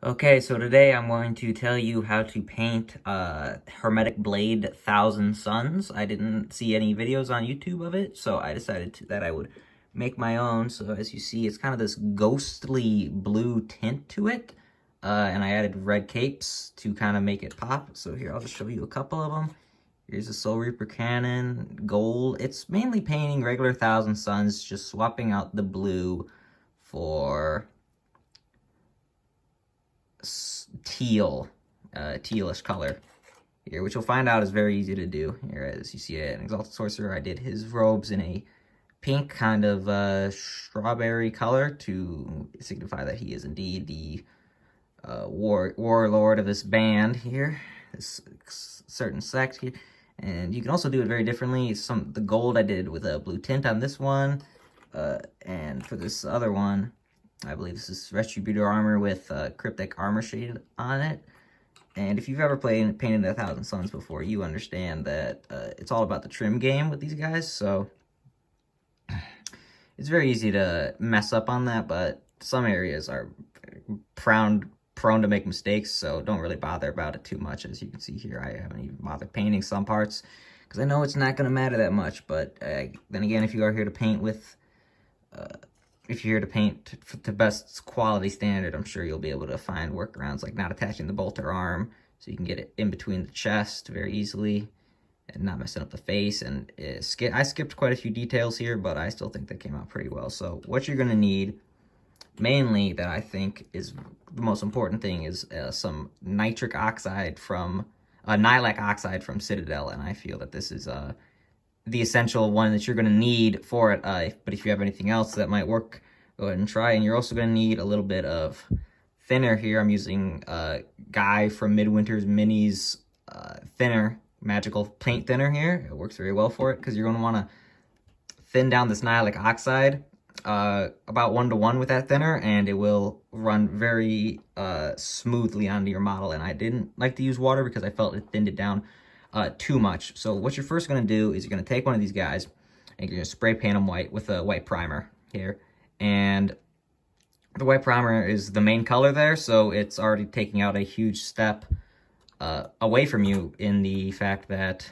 Okay, so today I'm going to tell you how to paint Hermetic Blade Thousand Suns. I didn't see any videos on YouTube of it, so I decided that I would make my own. So as you see, it's kind of this ghostly blue tint to it, and I added red capes to kind of make it pop. So here, I'll just show you a couple of them. Here's a Soul Reaper cannon, gold. It's mainly painting regular Thousand Suns, just swapping out the blue for teal, tealish color here, which you'll find out is very easy to do. Here, as you see it, an Exalted Sorcerer, I did his robes in a pink kind of strawberry color to signify that he is indeed the warlord of this band here, this certain sect here. And you can also do it very differently. The gold I did with a blue tint on this one, and for this other one, I believe this is Retributor armor with cryptic armor shaded on it. And if you've ever painted a Thousand Suns before, you understand that it's all about the trim game with these guys. So it's very easy to mess up on that, but some areas are prone to make mistakes, so don't really bother about it too much. As you can see here, I haven't even bothered painting some parts because I know it's not going to matter that much. But then again, if you are here to paint with if you're here to paint to best quality standard, I'm sure you'll be able to find workarounds like not attaching the bolter arm so you can get it in between the chest very easily and not messing up the face. And I skipped quite a few details here, but I still think they came out pretty well. So what you're going to need mainly, that I think is the most important thing, is some nitric oxide from Nilic oxide from Citadel, and I feel that this is the essential one that you're going to need for it. But if you have anything else that might work, go ahead and try. And you're also going to need a little bit of thinner here. I'm using Guy from Midwinter's Minis thinner, magical paint thinner here. It works very well for it because you're going to want to thin down this Nilic oxide about 1-to-1 with that thinner, and it will run very smoothly onto your model. And I didn't like to use water because I felt it thinned it down too much. So what you're first going to do is you're going to take one of these guys and you're going to spray paint them white with a white primer here. And the white primer is the main color there, so it's already taking out a huge step away from you in the fact that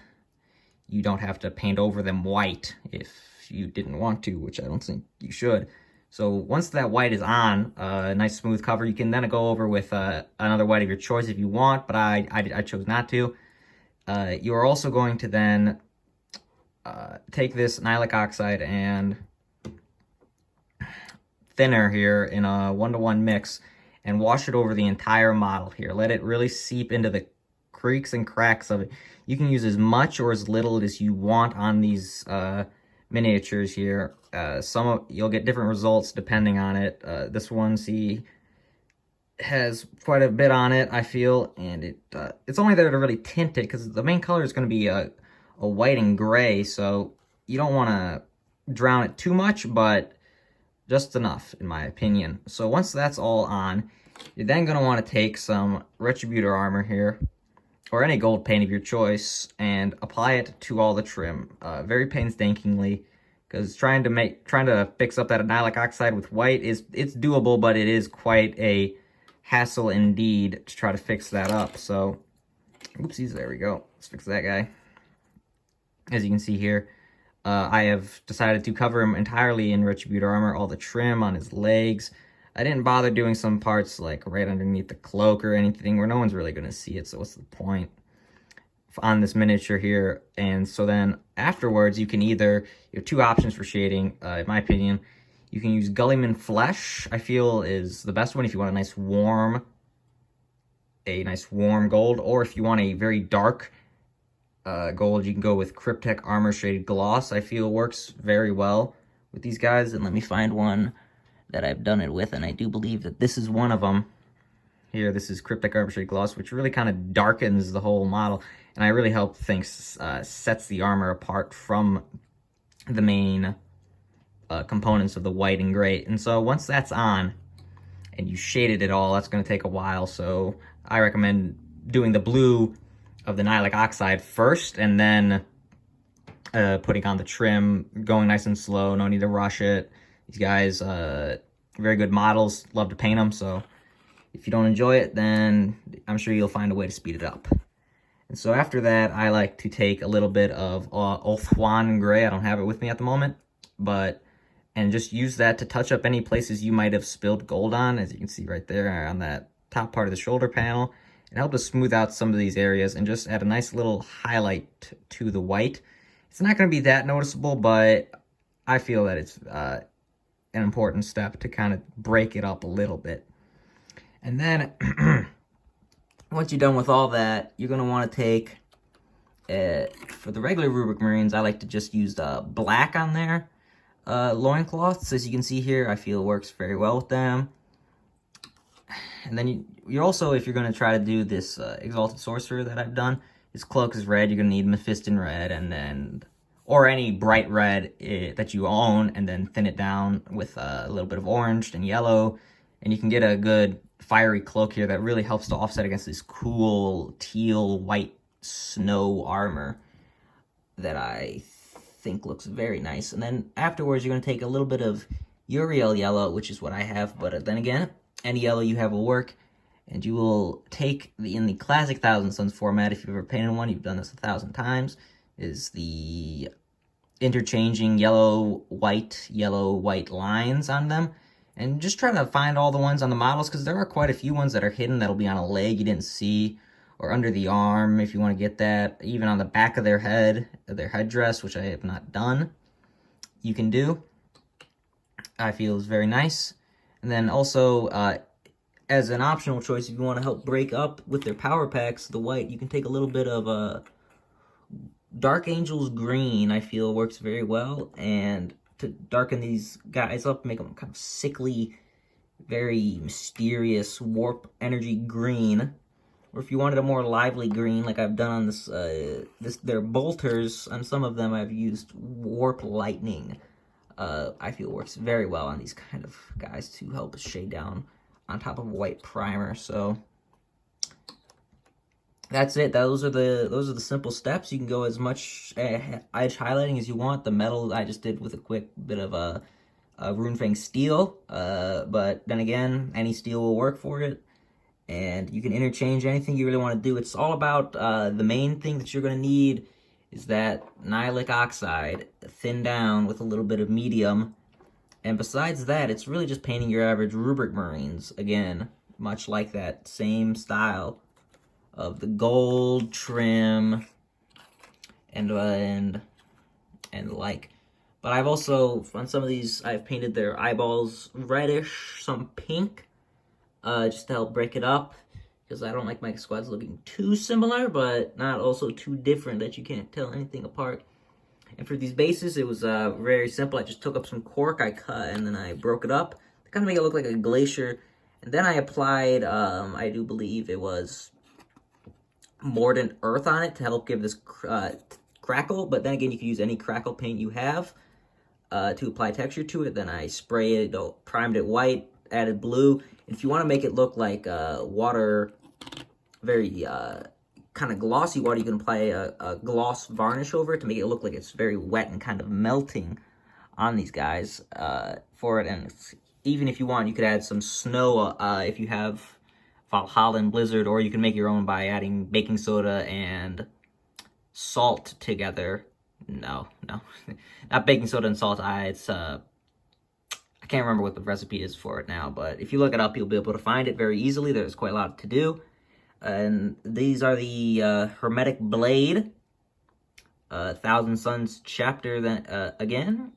you don't have to paint over them white if you didn't want to, which I don't think you should. So once that white is on, a nice smooth cover, you can then go over with another white of your choice if you want, but I chose not to. You are also going to then take this Nilic oxide and thinner here in a 1-to-1 mix and wash it over the entire model here. Let it really seep into the creaks and cracks of it. You can use as much or as little as you want on these miniatures here. You'll get different results depending on it. This one, see, has quite a bit on it, I feel, and it's only there to really tint it because the main color is going to be a white and gray, so you don't want to drown it too much, but just enough, in my opinion. So once that's all on, you're then going to want to take some Retributor armor here, or any gold paint of your choice, and apply it to all the trim very painstakingly, because trying to fix up that Nilic oxide with white it's doable, but it is quite a hassle indeed to try to fix that up. So, oopsies, there we go. Let's fix that guy. As you can see here, I have decided to cover him entirely in Retributor armor, all the trim on his legs. I didn't bother doing some parts like right underneath the cloak or anything where no one's really going to see it, so what's the point on this miniature here? And so then afterwards, you have two options for shading, in my opinion. You can use Gullyman Flesh, I feel, is the best one if you want a nice warm gold, or if you want a very dark gold, you can go with Cryptic Armor Shaded Gloss. I feel works very well with these guys, and let me find one that I've done it with, and I do believe that this is one of them. Here, this is Cryptic Armor Shaded Gloss, which really kind of darkens the whole model, and I really hope sets the armor apart from the main components of the white and gray. And so once that's on and you shaded it all, that's going to take a while, so I recommend doing the blue of the Nilic oxide first and then putting on the trim, going nice and slow, no need to rush it. These guys, very good models, love to paint them, so If you don't enjoy it, then I'm sure you'll find a way to speed it up. And so after that, I like to take a little bit of Ulthuan Gray. I don't have it with me at the moment, and just use that to touch up any places you might have spilled gold on, as you can see right there on that top part of the shoulder panel. It helped us smooth out some of these areas and just add a nice little highlight to the white. It's not going to be that noticeable, but I feel that it's an important step to kind of break it up a little bit. And then once you're done with all that, you're going to want to take, for the regular rubric marines, I like to just use the black on there. Loincloths, as you can see here, I feel works very well with them. And then you're also, if you're going to try to do this Exalted Sorcerer that I've done, his cloak is red, you're going to need Mephiston red, and then, or any bright red that you own, and then thin it down with a little bit of orange and yellow, and you can get a good fiery cloak here that really helps to offset against this cool teal white snow armor that I think looks very nice. And then afterwards, you're going to take a little bit of Uriel yellow, which is what I have, but then again, any yellow you have will work, and you will take in the classic Thousand Suns format, if you've ever painted one, you've done this 1,000 times, is the interchanging yellow, white lines on them, and just try to find all the ones on the models, because there are quite a few ones that are hidden that'll be on a leg you didn't see, or under the arm if you want to get that, even on the back of their head, their headdress, which I have not done. You can do. I feel is very nice. And then also, as an optional choice, if you want to help break up with their power packs, the white, you can take a little bit of Dark Angel's green, I feel works very well, and to darken these guys up, make them kind of sickly, very mysterious warp energy green. Or if you wanted a more lively green, like I've done on their bolters, on some of them I've used warp lightning. I feel works very well on these kind of guys to help shade down on top of a white primer. So that's it. Those are the simple steps. You can go as much edge highlighting as you want. The metal I just did with a quick bit of a Runefang steel, but then again, any steel will work for it. And you can interchange anything you really want to do. It's all about the main thing that you're going to need is that Nihilic Oxide thinned down with a little bit of medium. And besides that, it's really just painting your average rubric marines. Again, much like that same style of the gold trim and like. But I've also, on some of these, I've painted their eyeballs reddish, some pink, just to help break it up, because I don't like my squads looking too similar, but not also too different that you can't tell anything apart. And for these bases, it was very simple. I just took up some cork, I cut, and then I broke it up to kind of make it look like a glacier. And then I applied, I do believe it was Mordant Earth on it to help give this crackle. But then again, you can use any crackle paint you have to apply texture to it. Then I sprayed it, primed it white, added blue. If you want to make it look like water, very kind of glossy water, you can apply a gloss varnish over it to make it look like it's very wet and kind of melting on these guys for it. And even if you want, you could add some snow if you have Valhalla and Blizzard, or you can make your own by adding baking soda and salt together. No, not baking soda and salt. It's I can't remember what the recipe is for it now, but if you look it up, you'll be able to find it very easily. There's quite a lot to do. And these are the Hermetic Blade, Thousand Suns chapter. That again,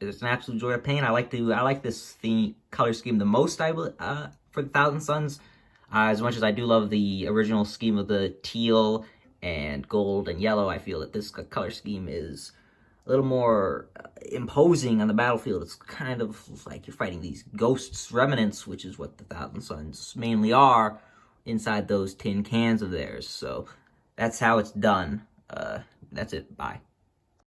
it's an absolute joy to paint. I like this color scheme the most. For the Thousand Suns, as much as I do love the original scheme of the teal and gold and yellow, I feel that this color scheme is a little more imposing on the battlefield. It's kind of like you're fighting these ghosts, remnants, which is what the Thousand Suns mainly are inside those tin cans of theirs. So that's how it's done. That's it. Bye.